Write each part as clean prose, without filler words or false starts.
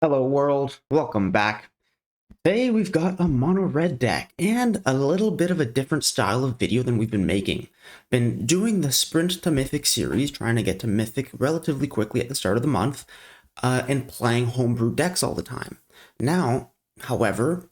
Hello world, welcome back. Today we've got a mono red deck and a little bit of a different style of video than we've been making. Been doing the Sprint to Mythic series, trying to get to Mythic relatively quickly at the start of the month, and playing homebrew decks all the time. Now, however,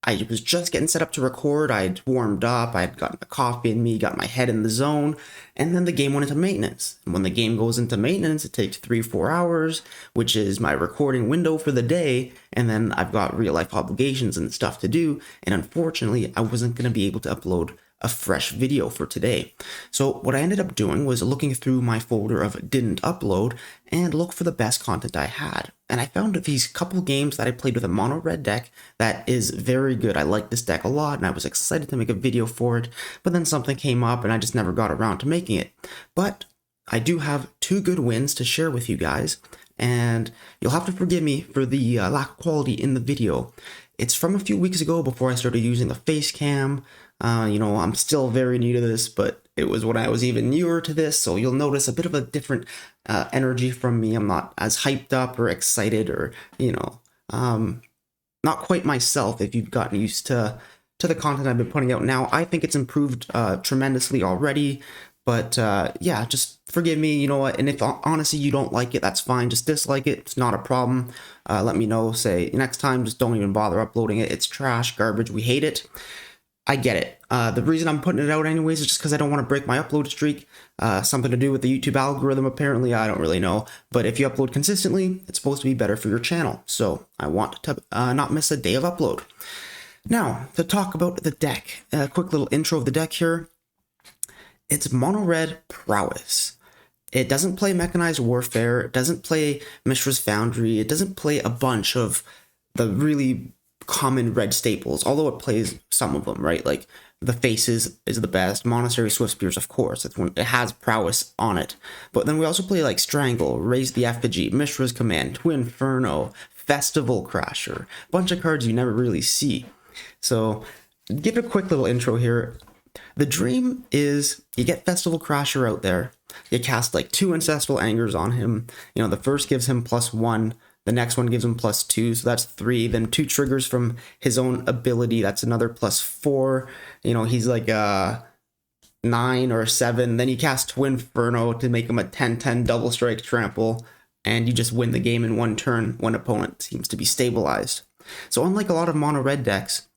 I was just getting set up to record, I'd warmed up, I'd gotten a coffee in me, got my head in the zone, and then the game went into maintenance. And when the game goes into maintenance, it takes 3-4 hours, which is my recording window for the day, and then I've got real life obligations and stuff to do, and unfortunately, I wasn't going to be able to upload a fresh video for today. So what I ended up doing was looking through my folder of didn't upload and look for the best content I had. And I found these couple games that I played with a mono red deck that is very good. I like this deck a lot and I was excited to make a video for it, but then something came up and I just never got around to making it. But I do have 2 good wins to share with you guys, and you'll have to forgive me for the lack of quality in the video. It's from a few weeks ago before I started using the face cam. I'm still very new to this, but it was when I was even newer to this, so you'll notice a bit of a different energy from me. I'm not as hyped up or excited or, not quite myself if you've gotten used to the content I've been putting out now. I think it's improved tremendously already, but yeah, just forgive me, you know what, and if honestly you don't like it, that's fine, just dislike it, it's not a problem. Let me know, say next time, just don't even bother uploading it, it's trash, garbage, we hate it. I get it. The reason I'm putting it out anyways is just because I don't want to break my upload streak. Something to do with the YouTube algorithm, apparently. I don't really know. But if you upload consistently, it's supposed to be better for your channel. So I want to not miss a day of upload. Now, to talk about the deck. A quick little intro of the deck here. It's mono red Prowess. It doesn't play Mechanized Warfare. It doesn't play Mishra's Foundry. It doesn't play a bunch of the really common red staples, although it plays some of them, right? Like the Faces is the best, Monastery Swiftspears, of course, it has Prowess on it. But then we also play like Strangle, Raze the Effigy, Mishra's Command, Twinferno, Festival Crasher, a bunch of cards you never really see. So give a quick little intro here. The dream is you get Festival Crasher out there, you cast like 2 Ancestral Angers on him. The first gives him +1, the next one gives him +2, so that's 3. Then 2 triggers from his own ability, that's another +4. He's like a 9 or a 7. Then you cast Twinferno to make him a 10/10 double strike trample, and you just win the game in 1 turn when opponent seems to be stabilized. So unlike a lot of mono red decks,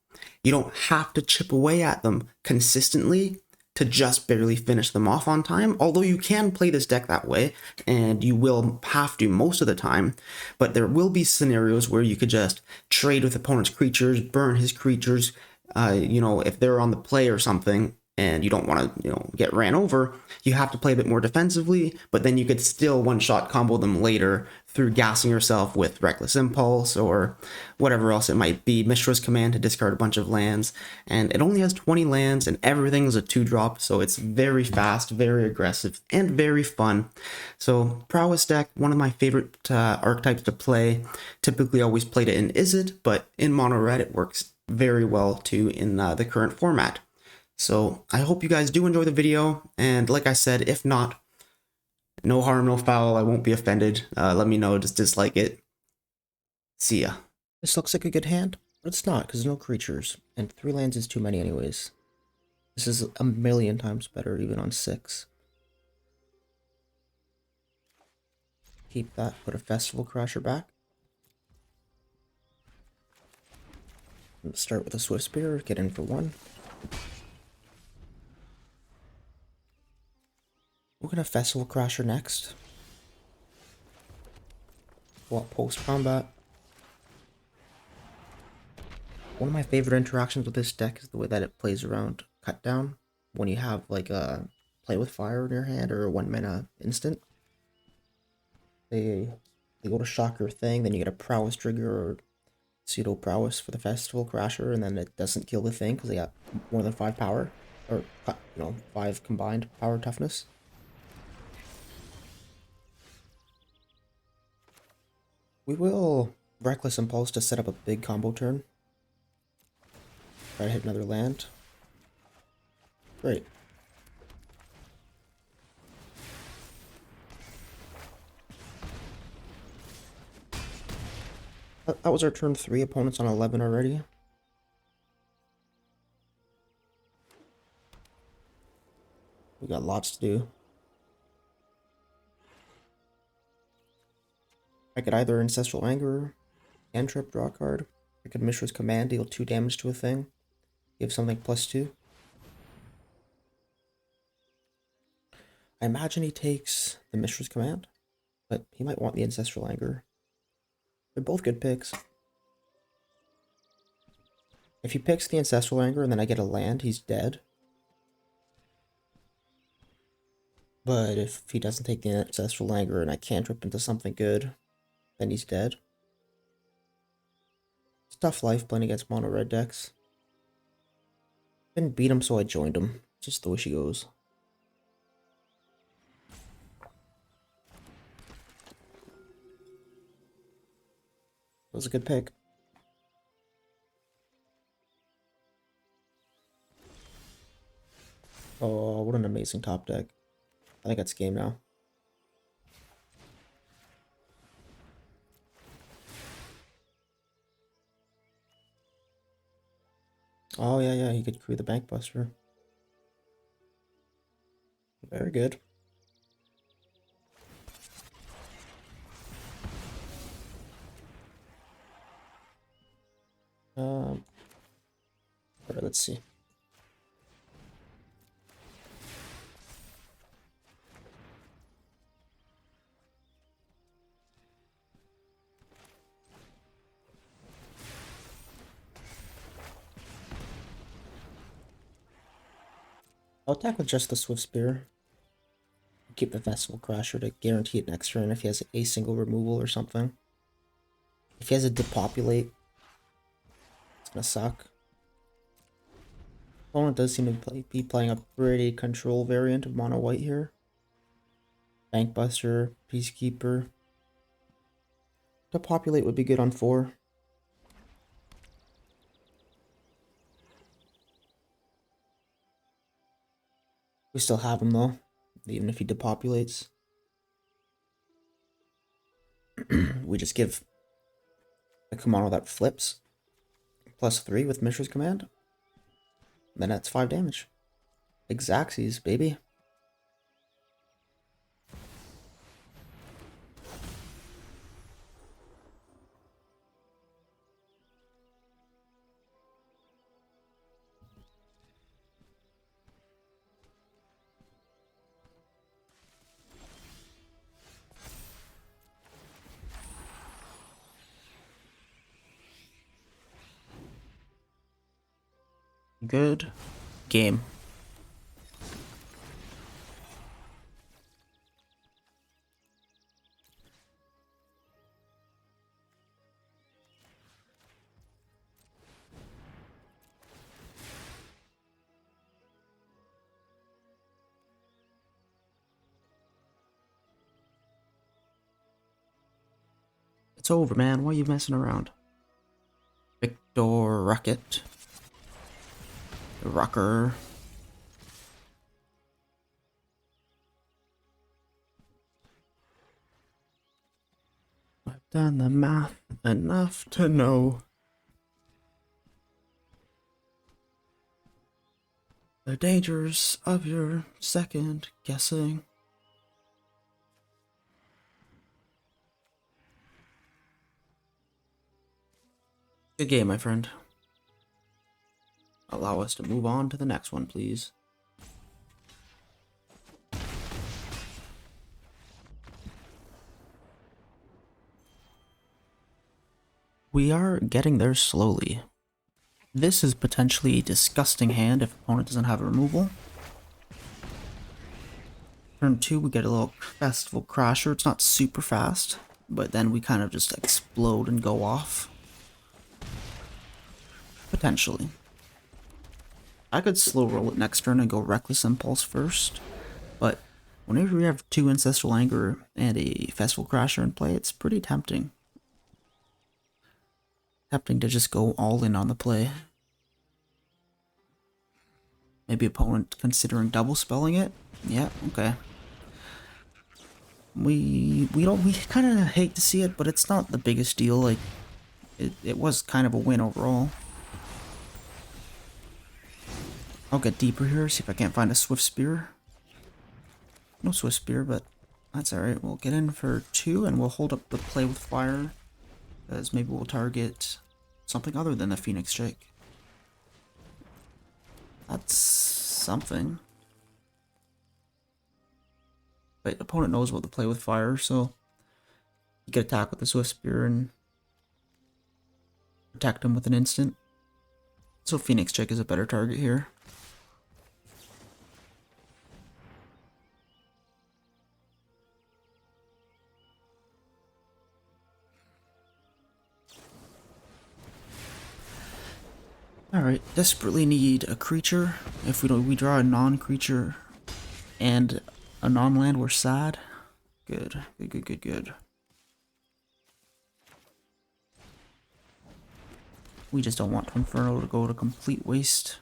you don't have to chip away at them consistently to just barely finish them off on time, although you can play this deck that way, and you will have to most of the time, but there will be scenarios where you could just trade with opponent's creatures, burn his creatures, if they're on the play or something, and you don't want to, get ran over, you have to play a bit more defensively, but then you could still one-shot combo them later through gassing yourself with Reckless Impulse or whatever else it might be. Mishra's Command to discard a bunch of lands, and it only has 20 lands, and everything is a 2-drop, so it's very fast, very aggressive, and very fun. So Prowess deck, one of my favorite archetypes to play. Typically always played it in Izzet, but in mono red it works very well too in the current format. So I hope you guys do enjoy the video, and like I said, if not, no harm, no foul, I won't be offended. Let me know, just dislike it. See ya. This looks like a good hand, but it's not, because there's no creatures, and 3 lands is too many anyways. This is a million times better, even on 6. Keep that, put a Festival Crasher back. Let's start with a Swiftspear, get in for 1. We're gonna Festival Crasher next. Go up post-combat. One of my favorite interactions with this deck is the way that it plays around Cut Down. When you have like a Play with Fire in your hand or a 1-mana instant. They go to shock your thing, then you get a Prowess trigger or pseudo Prowess for the Festival Crasher, and then it doesn't kill the thing because they got more than 5 power. Or, 5 combined power toughness. We will Reckless Impulse to set up a big combo turn. Try to hit another land. Great. That was our turn 3. Opponent's on 11 already. We got lots to do. I could either Ancestral Anger, cantrip, draw a card. I could Mishra's Command, deal 2 damage to a thing. Give something +2. I imagine he takes the Mishra's Command, but he might want the Ancestral Anger. They're both good picks. If he picks the Ancestral Anger and then I get a land, he's dead. But if he doesn't take the Ancestral Anger and I cantrip into something good, then he's dead. It's tough life playing against mono red decks. Didn't beat him, so I joined him. Just the way she goes. That was a good pick. Oh, what an amazing top deck. I think that's game now. Oh, yeah, he could crew the Bank Buster. Very good. Alright, let's see. I'll attack with just the Swiftspear. Keep the Festival Crasher to guarantee it next turn if he has a single removal or something. If he has a Depopulate, it's gonna suck. Opponent does seem to be playing a pretty control variant of mono white here. Bankbuster, Peacekeeper. Depopulate would be good on 4. We still have him though, even if he depopulates. We just give the Kumano that flips +3 with Mishra's Command. Then that's 5 damage. Xaxes, baby. Good game. It's over, man. Why are you messing around? Victor Rocket. Rocker. I've done the math enough to know the dangers of your second guessing. Good game, my friend. Allow us to move on to the next one, please. We are getting there slowly. This is potentially a disgusting hand if opponent doesn't have a removal. Turn 2, we get a little Festival Crasher. It's not super fast, but then we kind of just explode and go off. Potentially. I could slow roll it next turn and go Reckless Impulse first, but whenever you have 2 Ancestral Anger and a Festival Crasher in play, it's pretty tempting. Tempting to just go all in on the play. Maybe opponent considering double spelling it? Yeah, okay. We kind of hate to see it, but it's not the biggest deal. Like, it was kind of a win overall. I'll get deeper here, see if I can't find a Swiftspear. No Swiftspear, but that's alright. We'll get in for 2 and we'll hold up the play with fire, because maybe we'll target something other than the Phoenix Drake. That's something. But the opponent knows what to play with fire, so you can attack with the Swiftspear and protect him with an instant. So Phoenix Drake is a better target here. Alright, desperately need a creature. If we draw a non-creature and a non-land, we're sad. Good. We just don't want Twinferno to go to complete waste.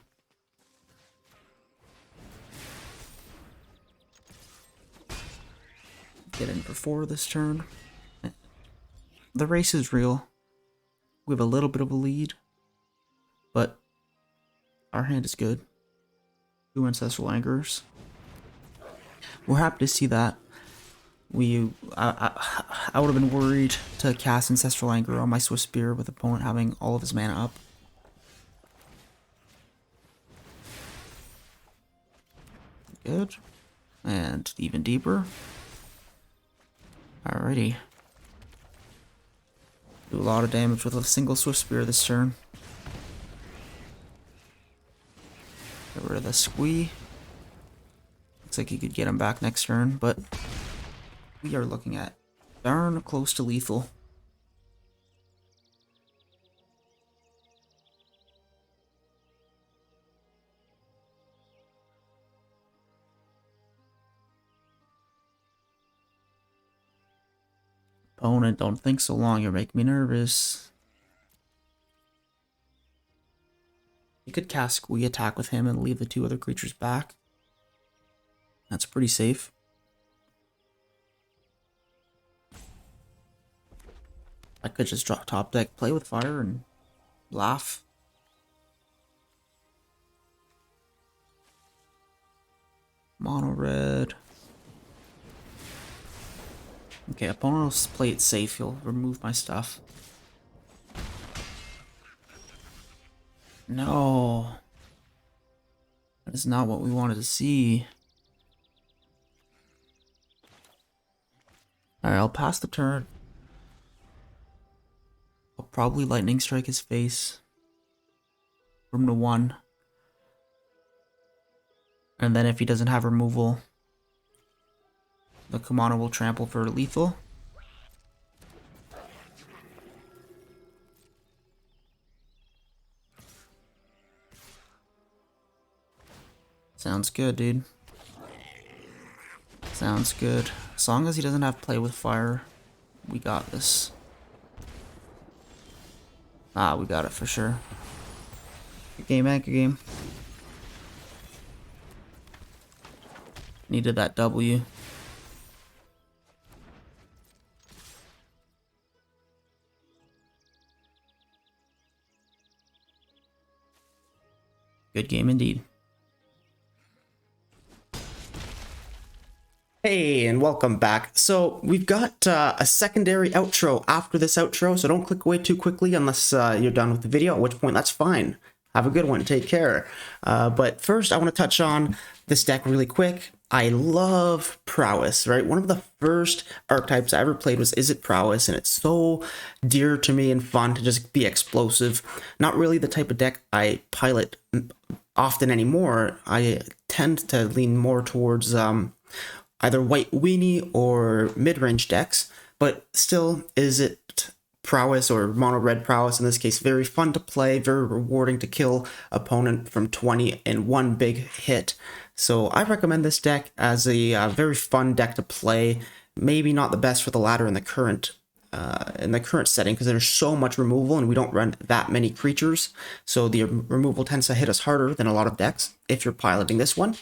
Get in for 4 this turn. The race is real. We have a little bit of a lead, but our hand is good. 2 Ancestral Angers. We're happy to see that. I would have been worried to cast Ancestral Anger on my Swiftspear with opponent having all of his mana up. Good. And even deeper. Alrighty. Do a lot of damage with a single Swiftspear this turn. Get rid of the squee. Looks like you could get him back next turn, but we are looking at darn close to lethal. Opponent, don't think so long, you're making me nervous. You could cast Squee, attack with him, and leave the 2 other creatures back. That's pretty safe. I could just drop top deck, play with fire, and laugh. Mono red. Okay, opponent will play it safe. He'll remove my stuff. No. That is not what we wanted to see. Alright, I'll pass the turn. I'll probably Lightning Strike his face. Room to 1. And then if he doesn't have removal, the Kumano will trample for lethal. Sounds good, dude. Sounds good. As long as he doesn't have play with fire, we got this. Ah, we got it for sure. Good game, man. Good game. Needed that W. Good game indeed. Hey, and welcome back. So we've got a secondary outro after this outro, so don't click away too quickly unless you're done with the video, at which point that's fine. Have a good one. Take care. But first, I want to touch on this deck really quick. I love Prowess, right? One of the first archetypes I ever played was Is It Prowess, and it's so dear to me and fun to just be explosive. Not really the type of deck I pilot often anymore. I tend to lean more towards either white weenie or mid-range decks, but still, Is It Prowess or mono red Prowess in this case, very fun to play, very rewarding to kill opponent from 20 in one big hit. So I recommend this deck as a very fun deck to play. Maybe not the best for the ladder in the current setting because there's so much removal and we don't run that many creatures. So the removal tends to hit us harder than a lot of decks if you're piloting this one.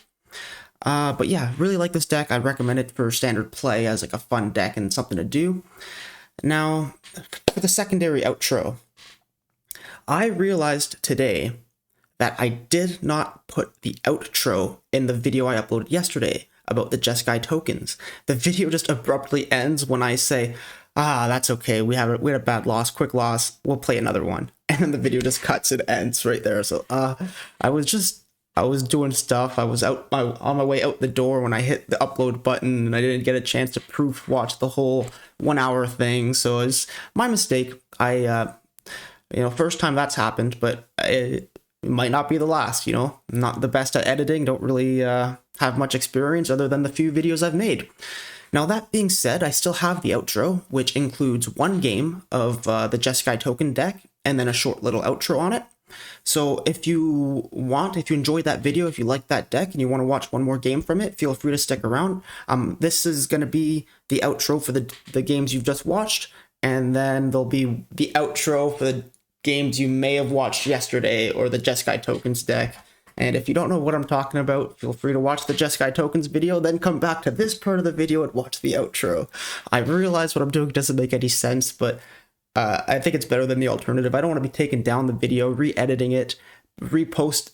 But yeah, really like this deck. I'd recommend it for standard play as like a fun deck and something to do. Now, for the secondary outro, I realized today that I did not put the outro in the video I uploaded yesterday about the Jeskai tokens. The video just abruptly ends when I say, that's okay, we had a bad loss, quick loss, we'll play another one. And then the video just cuts and ends right there. So I was doing stuff. I was on my way out the door when I hit the upload button, and I didn't get a chance to proof watch the whole 1 hour thing. So it's my mistake. First time that's happened, but it might not be the last. I'm not the best at editing. Don't really have much experience other than the few videos I've made. Now, that being said, I still have the outro, which includes one game of the Jeskai token deck and then a short little outro on it. So if you enjoyed that video, if you like that deck and you want to watch one more game from it, feel free to stick around. This is going to be the outro for the games you've just watched, and then there'll be the outro for the games you may have watched yesterday or the Jeskai tokens deck. And if you don't know what I'm talking about, feel free to watch the Jeskai tokens video, then come back to this part of the video and watch the outro. I realize what I'm doing doesn't make any sense, but I think it's better than the alternative. I don't want to be taking down the video, re-editing it,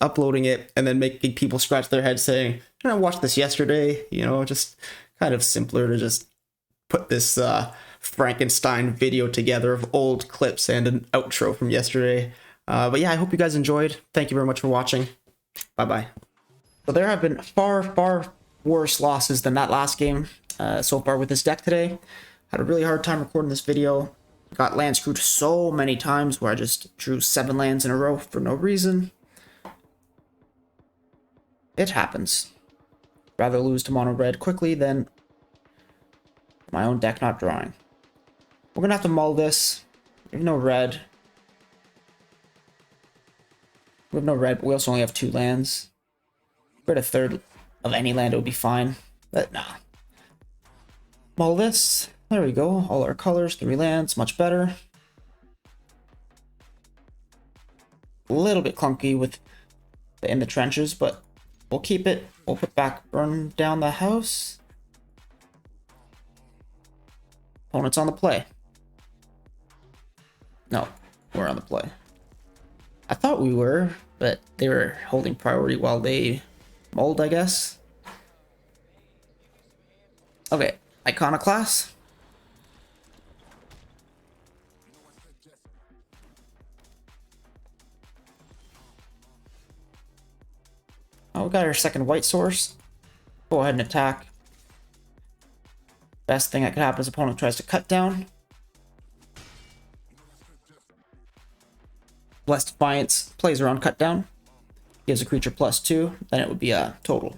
uploading it, and then making people scratch their heads saying, I watched this yesterday. Just kind of simpler to just put this Frankenstein video together of old clips and an outro from yesterday. But yeah, I hope you guys enjoyed. Thank you very much for watching. Bye-bye. So there have been far, far worse losses than that last game so far with this deck today. Had a really hard time recording this video. Got land screwed so many times where I just drew 7 lands in a row for no reason. It happens. Rather lose to mono red quickly than my own deck not drawing. We're gonna have to mull this. We have no red. We have no red, but we also only have 2 lands. If we had a third of any land, it would be fine. But nah. Mull this. There we go. All our colors, 3 lands, much better. A little bit clunky with the in the trenches, but we'll keep it. We'll burn down the house. Opponent's on the play. No, we're on the play. I thought we were, but they were holding priority while they mulled, I guess. Okay, Iconoclast. Oh, we got our second white source. Go ahead and attack. Best thing that could happen is opponent tries to cut down. Blessed Defiance plays around cut down. Gives a creature +2. Then it would be a total.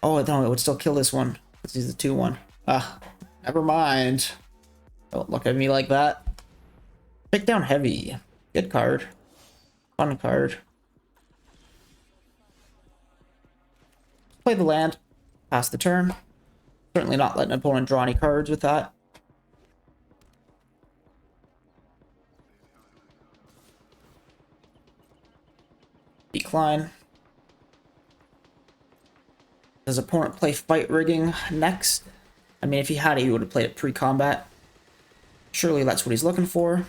Oh, no, it would still kill this one. Because he's the 2/1. Never mind. Don't look at me like that. Pick down heavy. Good card. Fun card. Play the land. Pass the turn. Certainly not letting an opponent draw any cards with that. Decline. Does opponent play fight rigging next? I mean, if he had it, he would have played it pre-combat. Surely that's what he's looking for.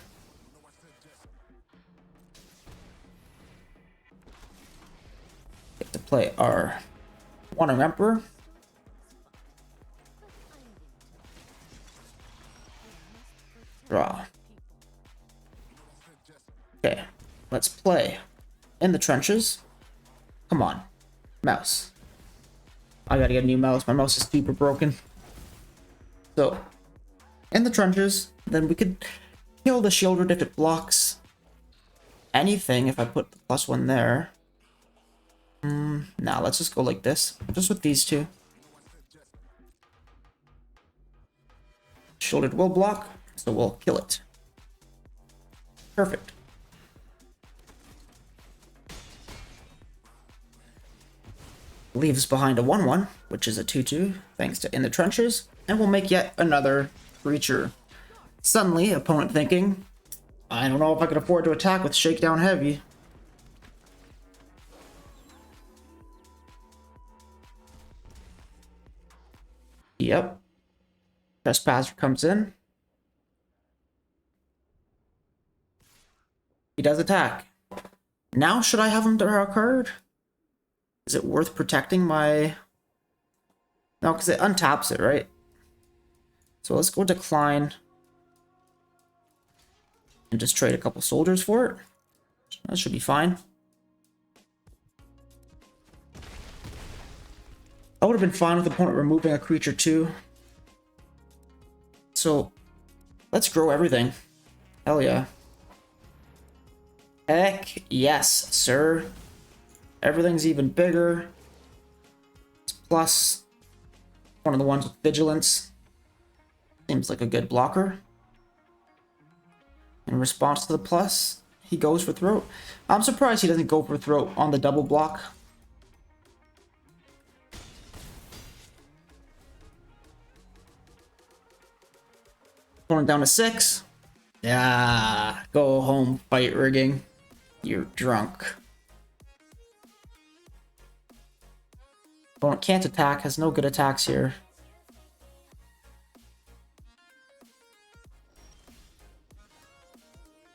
Get to play our Wandering Emperor. Draw. Okay, let's play in the trenches. Come on, mouse. I gotta get a new mouse. My mouse is super broken. So, in the trenches, then we could kill the Shieldred if it blocks anything. If I put the +1 there. Nah, let's just go like this. Just with these 2. Shieldred will block, so we'll kill it. Perfect. Leaves behind a 1/1, which is a 2/2, thanks to In the Trenches, and we'll make yet another creature. Suddenly, opponent thinking, I don't know if I can afford to attack with Shakedown Heavy. Yep. Trespasser comes in. He does attack. Now should I have him draw a card? Is it worth protecting my... No, because it untaps it, right? So let's go decline. And just trade a couple soldiers for it. That should be fine. I would have been fine with the opponent removing a creature too. So let's grow everything. Hell yeah. Heck yes, sir. Everything's even bigger. It's plus one of the ones with vigilance. Seems like a good blocker. In response to the plus, he goes for throat. I'm surprised he doesn't go for throat on the double block. Opponent down to 6. Yeah, go home, fight rigging. You're drunk. Opponent can't attack, has no good attacks here.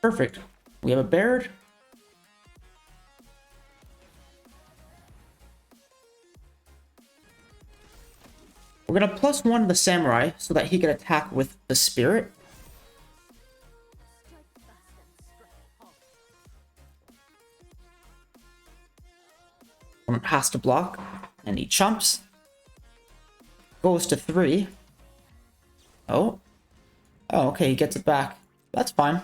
Perfect. We have a Baird. We're gonna +1 the Samurai so that he can attack with the Spirit. Opponent has to block, and he chumps. Goes to 3. Oh. Oh, okay, he gets it back. That's fine.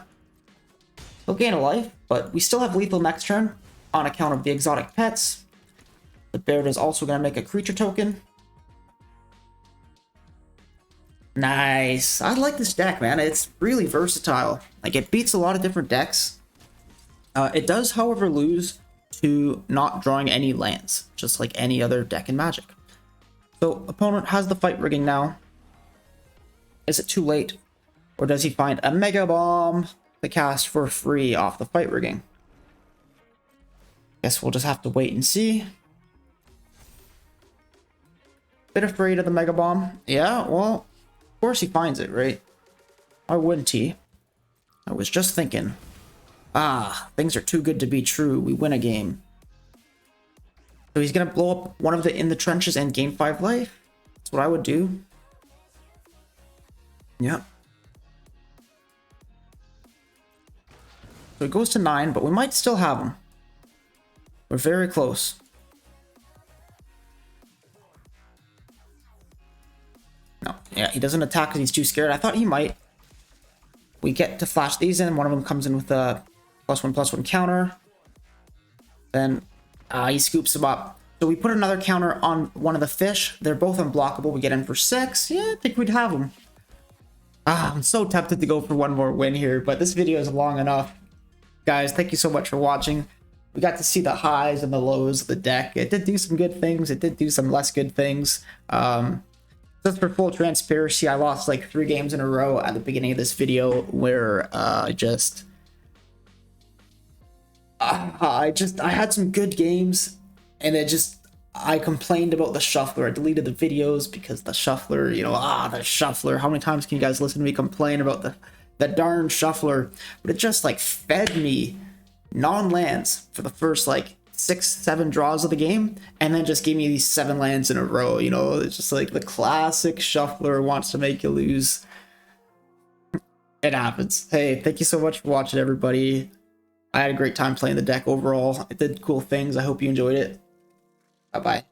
He'll gain a life, but we still have lethal next turn on account of the exotic pets. The Baird is also going to make a creature token. Nice. I like this deck, man. It's really versatile. Like, it beats a lot of different decks. It does, however, lose to not drawing any lands, just like any other deck in Magic. So, opponent has the fight rigging now. Is it too late? Or does he find a Mega Bomb to cast for free off the fight rigging? Guess we'll just have to wait and see. Bit afraid of the Mega Bomb. Yeah, well, of course he finds it, right? Why wouldn't he? I was just thinking. Ah, things are too good to be true. We win a game. So he's gonna blow up one of the in the trenches and gain 5 life? That's what I would do. Yeah. So it goes to 9, but we might still have him. We're very close. No, yeah, he doesn't attack because he's too scared. I thought he might. We get to flash these in. One of them comes in with a +1/+1 counter. Then he scoops them up. So we put another counter on one of the fish. They're both unblockable. We get in for 6. Yeah, I think we'd have them. I'm so tempted to go for one more win here, but this video is long enough. Guys, thank you so much for watching. We got to see the highs and the lows of the deck. It did do some good things. It did do some less good things. Just for full transparency, I lost like 3 games in a row at the beginning of this video where I had some good games, and I complained about the shuffler. I deleted the videos because the shuffler, the shuffler. How many times can you guys listen to me complain about the darn shuffler? But it just like fed me non-lands for the first like 6-7 draws of the game, and then just gave me these 7 lands in a row. It's just like the classic shuffler wants to make you lose. It happens. Hey, thank you so much for watching, everybody. I had a great time playing the deck overall. It did cool things. I hope you enjoyed it. Bye-bye.